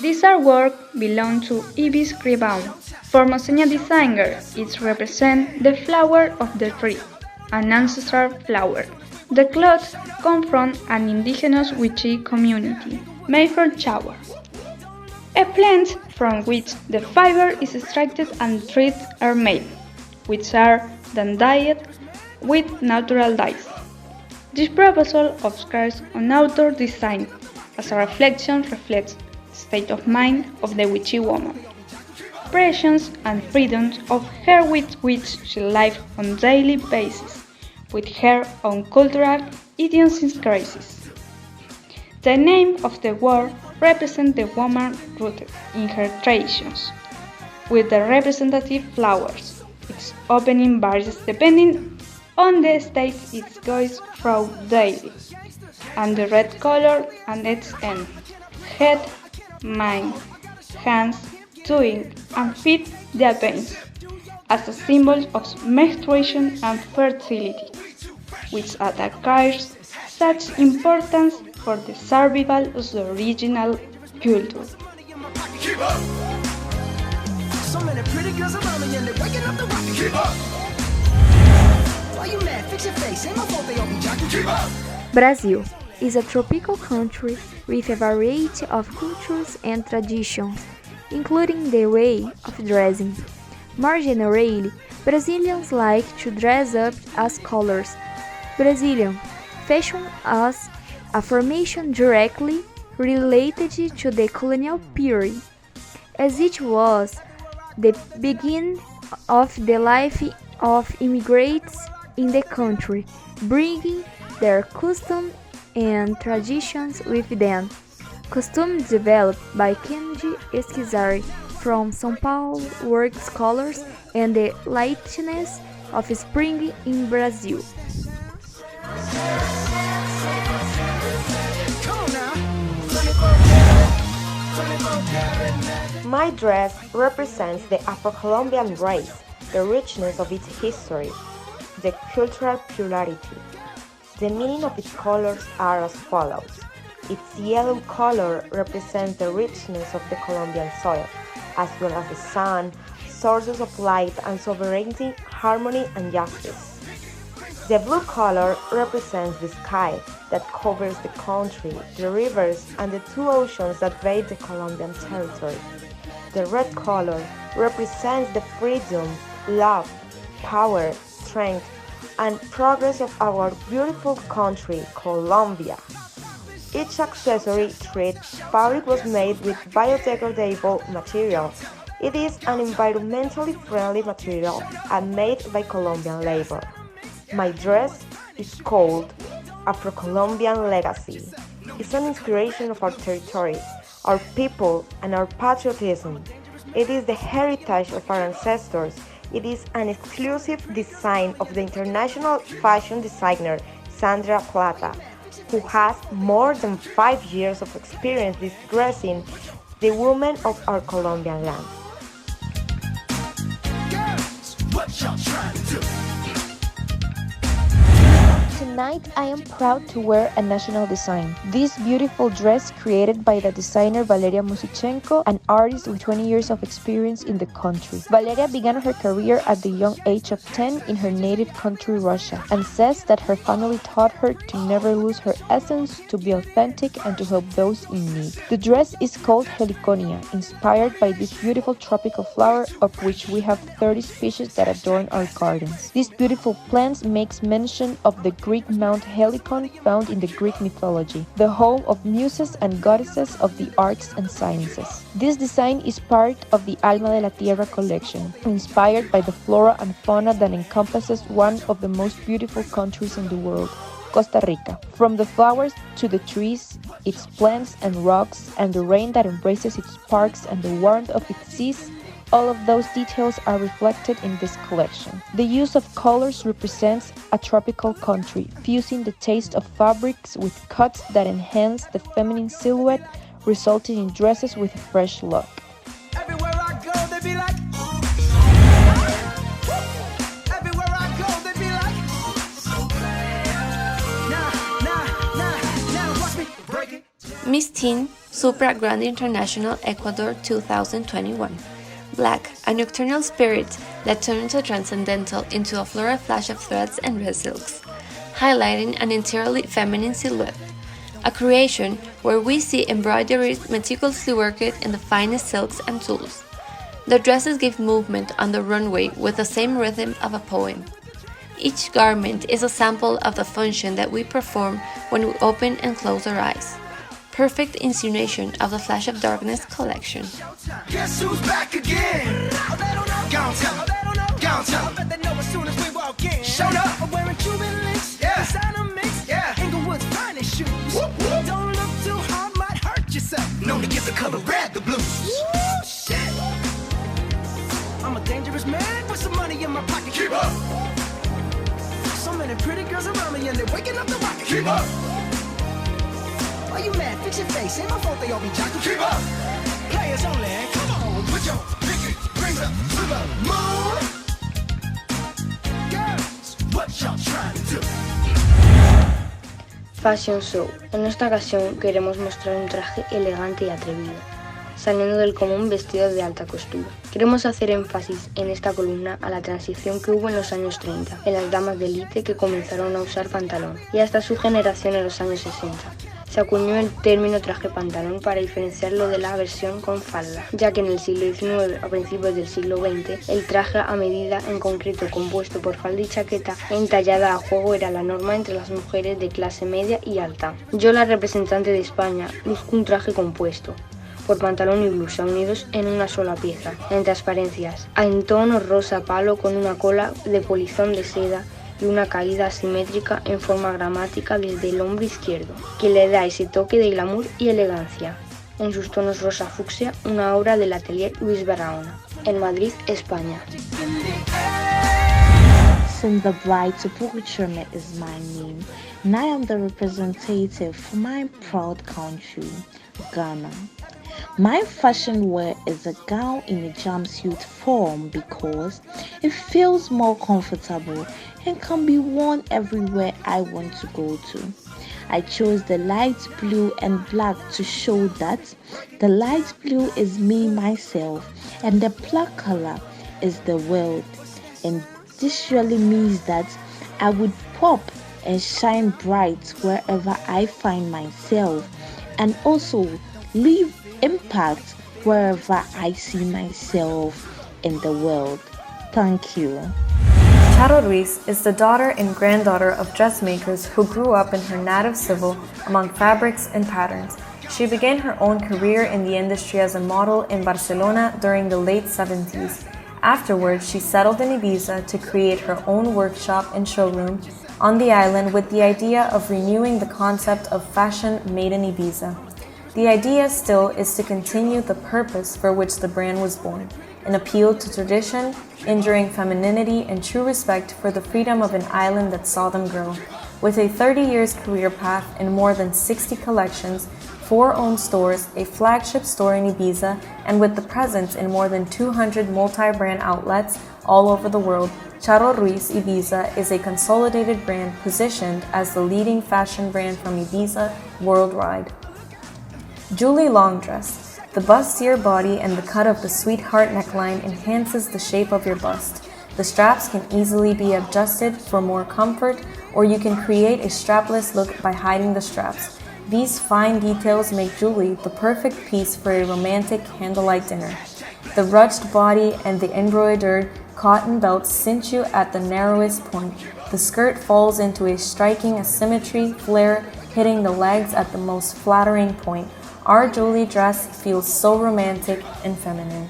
This artwork belongs to Ibis Gribaume. For Moseña designer, it represents the flower of the tree, an ancestral flower. The cloth comes from an indigenous Wichí community, made from chawa, a plant from which the fiber is extracted and threads are made, which are then dyed with natural dyes. This proposal obscures on outdoor design, as a reflection reflects the state of mind of the Wichí woman, passions and freedoms of her with which she lives on a daily basis, with her own cultural idiosyncrasies. The name of the word represents the woman rooted in her traditions, with the representative flowers. Its opening varies depending on the stage it goes through daily, and the red color at its end. Head, mind, hands, tongue, and feet the veins, as a symbol of menstruation and fertility, which acquires such importance for the survival of the original culture. So many pretty girls around me and they're waking up the rocket. Keep up! Why you mad? Fix your face. Ain't my fault they all be jocking. Keep up! Brazil is a tropical country with a variety of cultures and traditions, including the way of dressing. More generally, Brazilians like to dress up as colors. Brazilian fashion as a formation directly related to the colonial period, as it was the beginning of the life of immigrants in the country, bringing their customs and traditions with them. Costumes developed by Kenji Esquizari from São Paulo works colors and the lightness of spring in Brazil. My dress represents the Afro-Colombian race, the richness of its history, the cultural plurality. The meaning of its colors are as follows. Its yellow color represents the richness of the Colombian soil, as well as the sun, sources of light and sovereignty, harmony and justice. The blue color represents the sky that covers the country, the rivers, and the two oceans that bathe the Colombian territory. The red color represents the freedom, love, power, strength, and progress of our beautiful country, Colombia. Each accessory thread fabric was made with biodegradable material. It is an environmentally friendly material and made by Colombian labor. My dress is called Afro-Colombian Legacy. It's an inspiration of our territory, our people, and our patriotism. It is the heritage of our ancestors. It is an exclusive design of the international fashion designer Sandra Plata, who has more than 5 years of experience dressing the women of our Colombian land. Girls, what y'all trying to do? Tonight, I am proud to wear a national design. This beautiful dress created by the designer Valeria Musichenko, an artist with 20 years of experience in the country. Valeria began her career at the young age of 10 in her native country, Russia, and says that her family taught her to never lose her essence, to be authentic, and to help those in need. The dress is called Heliconia, inspired by this beautiful tropical flower of which we have 30 species that adorn our gardens. This beautiful plant makes mention of the Greek Mount Helicon found in the Greek mythology, the home of muses and goddesses of the arts and sciences. This design is part of the Alma de la Tierra collection, inspired by the flora and fauna that encompasses one of the most beautiful countries in the world, Costa Rica. From the flowers to the trees, its plants and rocks, and the rain that embraces its parks and the warmth of its seas, all of those details are reflected in this collection. The use of colors represents a tropical country, fusing the taste of fabrics with cuts that enhance the feminine silhouette, resulting in dresses with a fresh look. Everywhere I go, they be like. Everywhere I go, they be like. Nah, watch me break it. Miss Teen Supra Grand International Ecuador 2021. Black, a nocturnal spirit that turns a transcendental into a floral flash of threads and red silks, highlighting an entirely feminine silhouette. A creation where we see embroidery meticulously worked in the finest silks and tulles. The dresses give movement on the runway with the same rhythm of a poem. Each garment is a sample of the function that we perform when we open and close our eyes. Perfect insinuation of the Flash of Darkness collection. Guess who's back again? Gone tell them. Gone tell them. They know as soon as we walk in. Showed up. I'm wearing Cuban links. Yeah. Designer mix. Yeah. Inglewood's finest shoes. Whoop, whoop. Don't look too hard, might hurt yourself. Known to give the color red the blues. Woo, shit. I'm a dangerous man with some money in my pocket. Keep up. So many pretty girls around me and they're waking up the rocket. Keep up. Why you mad? Fix your face. Ain't my fault they all be jocking. Keep up. Players only. Come on, put your pinky rings up to the moon. Girls, what y'all trying to do? Fashion Show. En esta ocasión queremos mostrar un traje elegante y atrevido, saliendo del común vestido de alta costura. Queremos hacer énfasis en esta columna a la transición que hubo en los años 30, en las damas de élite que comenzaron a usar pantalón, y hasta su generación en los años 60. Se acuñó el término traje-pantalón para diferenciarlo de la versión con falda, ya que en el siglo XIX, a principios del siglo XX, el traje a medida, en concreto compuesto por falda y chaqueta, entallada a juego era la norma entre las mujeres de clase media y alta. Yo, la representante de España, luzco un traje compuesto por pantalón y blusa unidos en una sola pieza, en transparencias, en tono rosa palo con una cola de polizón de seda y una caída asimétrica en forma gramática desde el hombro izquierdo, que le da ese toque de glamour y elegancia. En sus tonos rosa fucsia, una obra del atelier Luis Barahona, en Madrid, España. Since the bride to procurement is my name, and I am the representative for my proud country, Ghana. My fashion wear is a gown in a jumpsuit form because it feels more comfortable and can be worn everywhere I want to go to. I chose the light blue and black to show that the light blue is me myself and the black color is the world. And this surely means that I would pop and shine bright wherever I find myself and also leave impact wherever I see myself in the world. Thank you. Charo Ruiz is the daughter and granddaughter of dressmakers who grew up in her native Seville among fabrics and patterns. She began her own career in the industry as a model in Barcelona during the late 70s. Afterwards, she settled in Ibiza to create her own workshop and showroom on the island with the idea of renewing the concept of fashion made in Ibiza. The idea still is to continue the purpose for which the brand was born, an appeal to tradition, enduring femininity, and true respect for the freedom of an island that saw them grow. With a 30 years career path and more than 60 collections, 4 owned stores, a flagship store in Ibiza, and with the presence in more than 200 multi-brand outlets all over the world, Charo Ruiz Ibiza is a consolidated brand positioned as the leading fashion brand from Ibiza worldwide. Julie Long Dress. The bustier body and the cut of the sweetheart neckline enhances the shape of your bust. The straps can easily be adjusted for more comfort, or you can create a strapless look by hiding the straps. These fine details make Julie the perfect piece for a romantic candlelight dinner. The ruched body and the embroidered cotton belt cinch you at the narrowest point. The skirt falls into a striking asymmetry flare, hitting the legs at the most flattering point. Our Julie dress feels so romantic and feminine.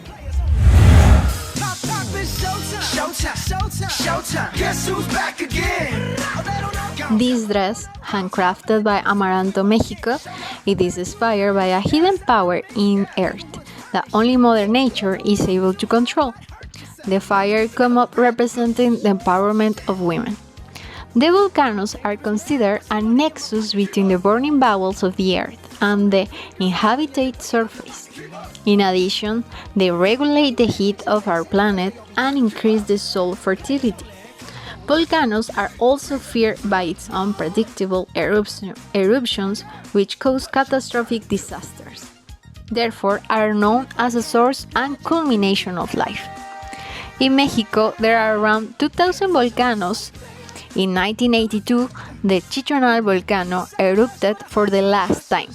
Guess who's back again? This dress, handcrafted by Amaranto Mexico, it is inspired by a hidden power in earth that only Mother Nature is able to control. The fire come up representing the empowerment of women. The volcanoes are considered a nexus between the burning bowels of the earth and the inhabited surface. In addition, they regulate the heat of our planet and increase the soil fertility. Volcanoes are also feared by its unpredictable eruptions, which cause catastrophic disasters. therefore are known as a source and culmination of life. In Mexico, there are around 2,000 volcanoes. In 1982, the Chichonal volcano erupted for the last time.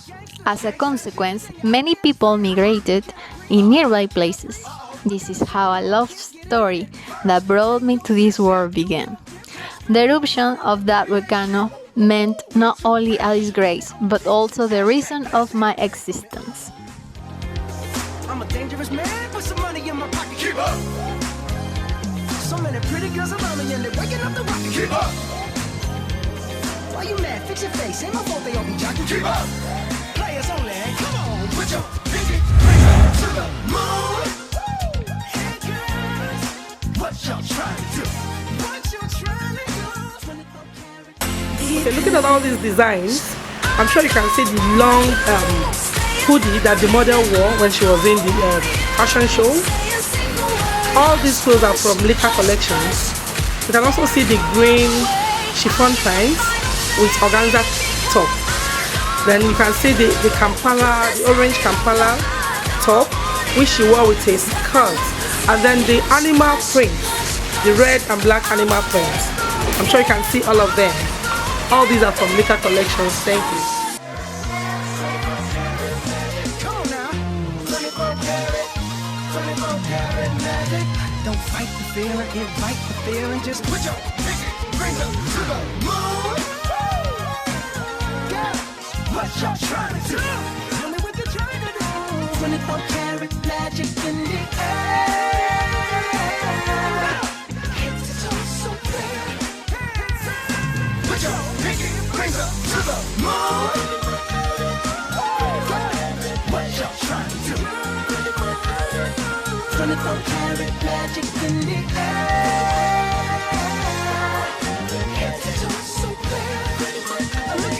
As a consequence, many people migrated in nearby places. This is how a love story that brought me to this world began. The eruption of that volcano meant not only a disgrace, but also the reason of my existence. I'm a dangerous man with some money in my pocket. Keep up. So many pretty girls around me and they're waking up the rocket. Keep up. Why you mad? Fix your face. Ain't my fault they all be jocking. Keep up. Players only. Come on, put your pinky finger to the moon. Hey girls, what y'all trying to do? What you trying to do? Okay, looking at all these designs, I'm sure you can see the long hoodie that the model wore when she was in the fashion show. All these clothes are from Liquor Collections. You can also see the green chiffon pants with organza top. Then you can see the Kampala, the orange Kampala top, which she wore with a skirt. And then the animal print, the red and black animal print. I'm sure you can see all of them. All these are from Liquor Collections. Thank you. Don't fight the feeling, invite the feeling. Just put your pinky finger to the moon. Girl, what y'all trying to do? Tell me what you're trying to do. 24 karat magic in the air. It's so clear. Put your pinky finger to the moon. What y'all trying to do? 24 karat magic in the air. It's so clear. Look out.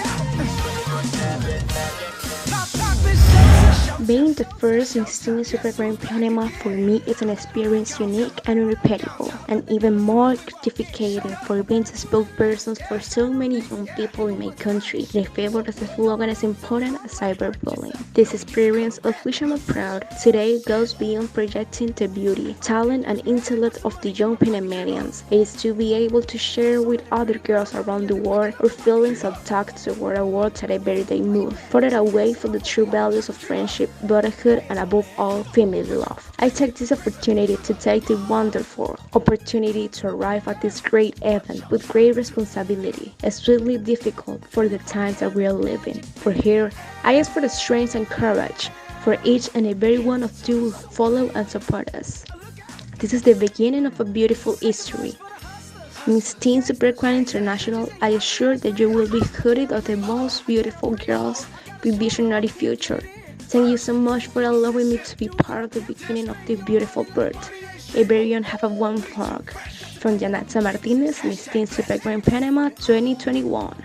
Being the first Miss Supra Grand Panama for me is an experience unique and irreparable, and even more gratificating for being the spokesperson for so many young people in my country in favor of a slogan as important as cyberbullying. This experience, of which I'm proud, today goes beyond projecting the beauty, talent, and intellect of the young Panamanians. It is to be able to share with other girls around the world our feelings of talk toward a world that every day move further away from the true values of friendship, brotherhood, and above all, family love. I take this opportunity to take the wonderful opportunity to arrive at this great event with great responsibility, extremely difficult for the times that we are living. For here, I ask for the strength and courage for each and every one of you who follow and support us. This is the beginning of a beautiful history. Missteensupragrandinternational International, I assure that you will be hooded of the most beautiful girls with visionary future. Thank you so much for allowing me to be part of the beginning of this beautiful birth. A very young half of one frog. From Janatza Martinez, Missteensupragrand Panama 2021.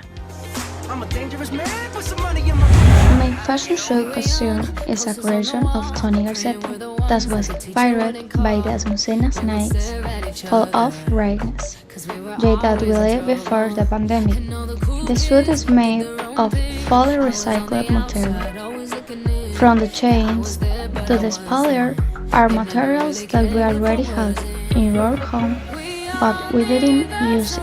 I'm a dangerous man with some money in my My fashion show costume is a creation of Tony Garceta that was inspired by the Azucenas nights full of brightness, day that we lived before the pandemic. The suit is made of fully recycled material. From the chains to the spoiler are materials that we already had in our home, but we didn't use it.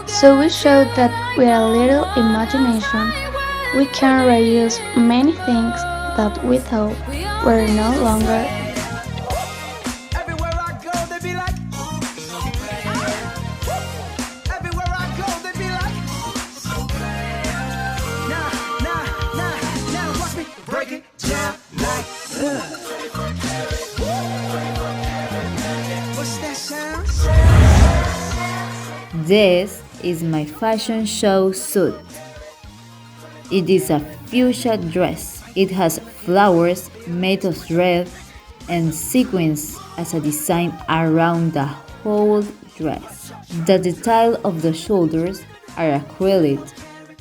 So we showed that with a little imagination, we can reuse many things that we thought were no longer. Everywhere I go, they be like. Everywhere I go, they be like. Now, watch me break it down like. What's that sound? This is my fashion show suit. It is a fuchsia dress. It has flowers made of red and sequins as a design around the whole dress. The detail of the shoulders are acrylic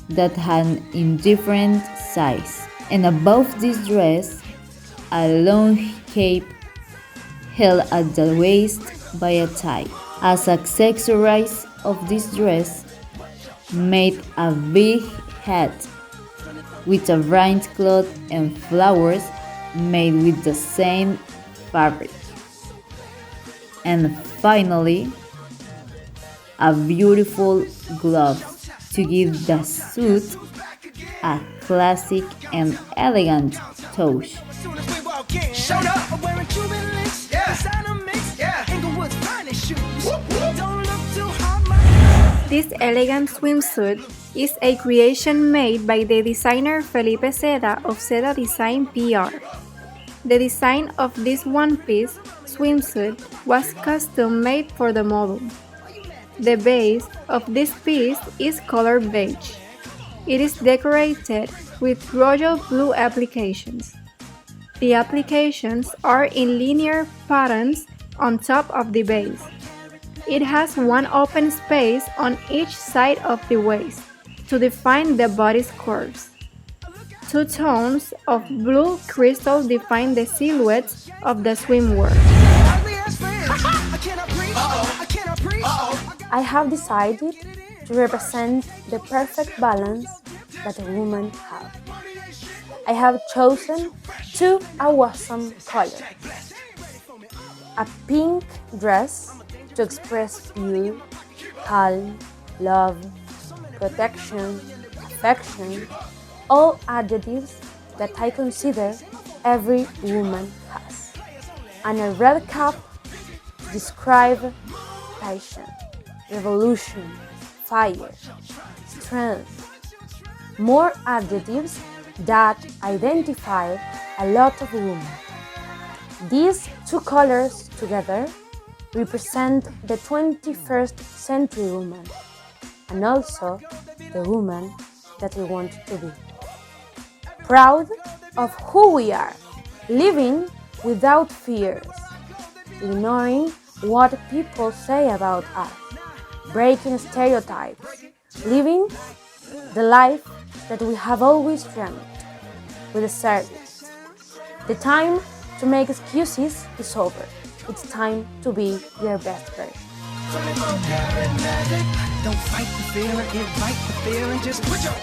that hang in different size. And above this dress, a long cape held at the waist by a tie. As accessories of this dress, made a big hat with a bright cloth and flowers made with the same fabric. And finally, a beautiful glove to give the suit a classic and elegant touch. Showed up wearing Cuban links, designer mix, Inglewood's finest shoes. Don't look too hard, This elegant swimsuit is a creation made by the designer Felipe Seda of Seda Design PR. The design of this one-piece swimsuit was custom made for the model. The base of this piece is color beige. It is decorated with royal blue applications. The applications are in linear patterns on top of the base. It has one open space on each side of the waist to define the body's curves. Two tones of blue crystal define the silhouettes of the swimwear. I have decided to represent the perfect balance that a woman has. I have chosen two awesome colors. A pink dress to express pure, calm, love, protection, affection, all adjectives that I consider every woman has. And a red cap to describe passion, revolution, fire, strength. More adjectives that identify a lot of women. These two colors together represent the 21st century woman and also the woman that we want to be. Proud of who we are, living without fears, ignoring what people say about us, breaking stereotypes, living the life that we have always dreamt, with a service. The time to make excuses is over. It's time to be your best version. Don't fight the feeling, invite the feeling, just put your